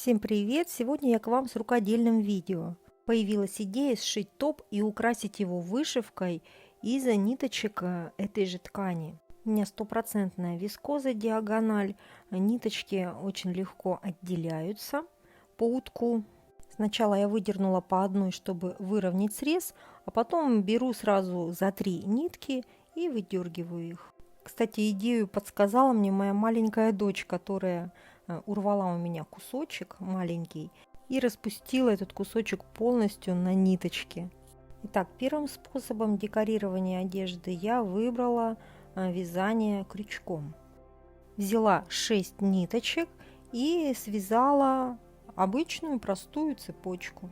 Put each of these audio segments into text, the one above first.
Всем привет! Сегодня я к вам с рукодельным видео. Появилась идея сшить топ и украсить его вышивкой из ниточек этой же ткани. У меня стопроцентная вискоза диагональ, ниточки очень легко отделяются по утку. Сначала я выдернула по одной, чтобы выровнять срез, а потом беру сразу за 3 нитки и выдергиваю их. Кстати, идею подсказала мне моя маленькая дочь, которая урвала у меня кусочек маленький и распустила этот кусочек полностью на ниточке. Итак, первым способом декорирования одежды я выбрала вязание крючком. Взяла 6 ниточек и связала обычную простую цепочку.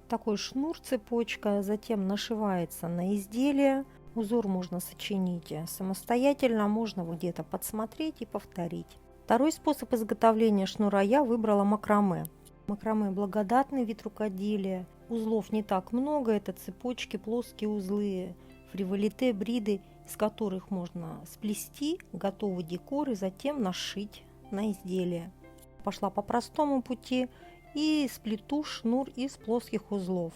Такой шнур цепочка, затем нашивается на изделие. Узор можно сочинить самостоятельно, можно где-то подсмотреть и повторить. Второй способ изготовления шнура я выбрала макраме. Макраме благодатный вид рукоделия. Узлов не так много, это цепочки, плоские узлы, фриволите, бриды, из которых можно сплести готовый декор и затем нашить на изделие. Пошла по простому пути и сплету шнур из плоских узлов.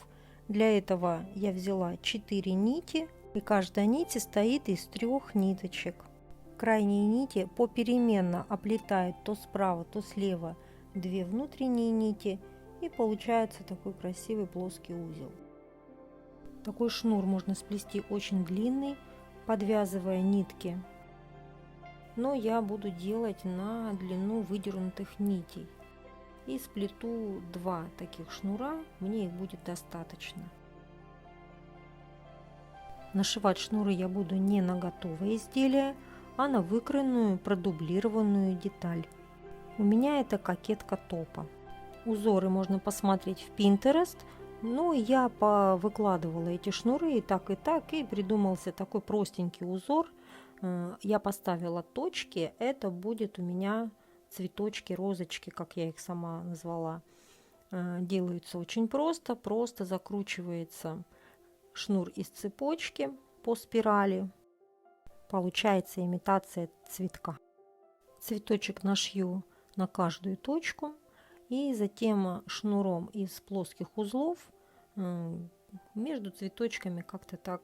Для этого я взяла 4 нити, и каждая нить состоит из 3 ниточек. Крайние нити попеременно оплетают то справа, то слева 2 внутренние нити, и получается такой красивый плоский узел. Такой шнур можно сплести очень длинный, подвязывая нитки, но я буду делать на длину выдернутых нитей. И сплету 2 таких шнура, мне их будет достаточно. Нашивать шнуры я буду не на готовое изделие, а на выкроенную продублированную деталь. У меня это кокетка топа. Узоры можно посмотреть в Pinterest, но я повыкладывала эти шнуры и так, и придумался такой простенький узор. Я поставила точки, это будет у меня цветочки, розочки, как я их сама назвала. Делаются очень просто закручивается шнур из цепочки по спирали. Получается имитация цветка. Цветочек нашью на каждую точку и затем шнуром из плоских узлов между цветочками как-то так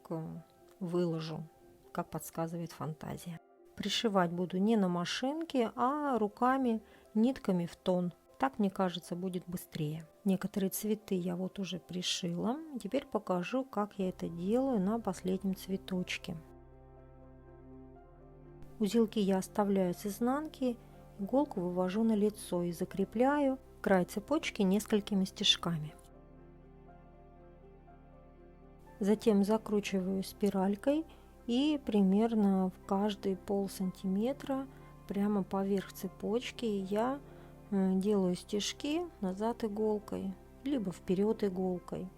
выложу, как подсказывает фантазия. Пришивать буду не на машинке, а руками, нитками в тон. Так, мне кажется, будет быстрее. Некоторые цветы я вот уже пришила. Теперь покажу, как я это делаю на последнем цветочке. Узелки я оставляю с изнанки, иголку вывожу на лицо и закрепляю край цепочки несколькими стежками. Затем закручиваю спиралькой и примерно в каждые полсантиметра прямо поверх цепочки я делаю стежки назад иголкой, либо вперед иголкой.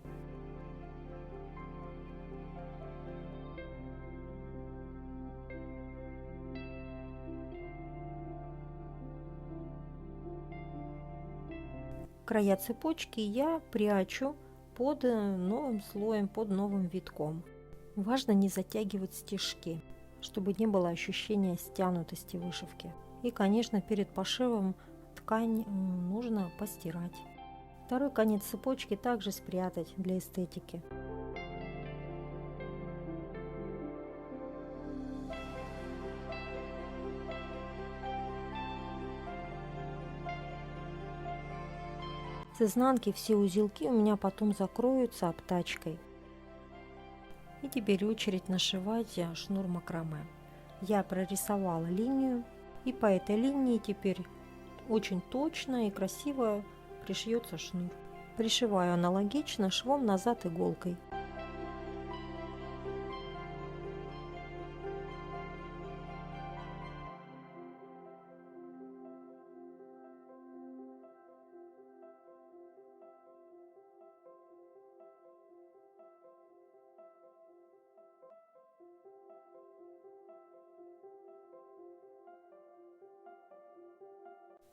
Края цепочки я прячу под новым слоем, под новым витком. Важно не затягивать стежки, чтобы не было ощущения стянутости вышивки. И, конечно, перед пошивом ткань нужно постирать. Второй конец цепочки также спрятать для эстетики. С изнанки все узелки у меня потом закроются обтачкой. И теперь очередь нашивать шнур макраме. Я прорисовала линию, и по этой линии теперь очень точно и красиво пришьется шнур. Пришиваю аналогично швом назад иголкой.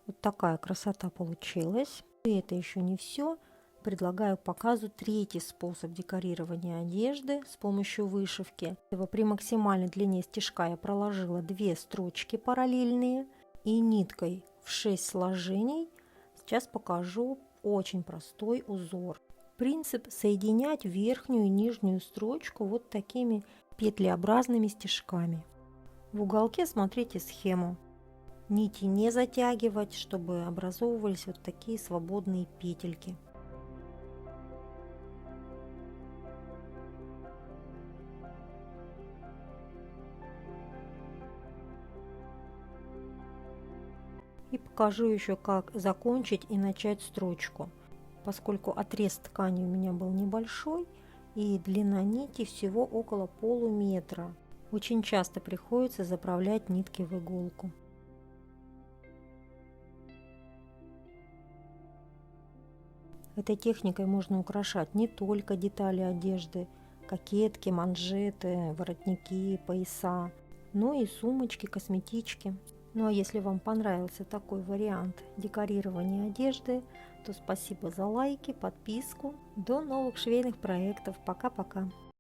Вот такая красота получилась. И это еще не все. Предлагаю к показу третий способ декорирования одежды с помощью вышивки. При максимальной длине стежка я проложила 2 строчки параллельные и ниткой в 6 сложений с Сейчас покажу очень простой узор. Принцип соединять верхнюю и нижнюю строчку вот такими петлеобразными стежками. В уголке смотрите схему. Нити не затягивать, чтобы образовывались вот такие свободные петельки. И покажу еще, как закончить и начать строчку. Поскольку отрез ткани у меня был небольшой и длина нити всего около полуметра, очень часто приходится заправлять нитки в иголку. Этой техникой можно украшать не только детали одежды, кокетки, манжеты, воротники, пояса, но и сумочки, косметички. Ну а если вам понравился такой вариант декорирования одежды, то спасибо за лайки, подписку. До новых швейных проектов. Пока-пока.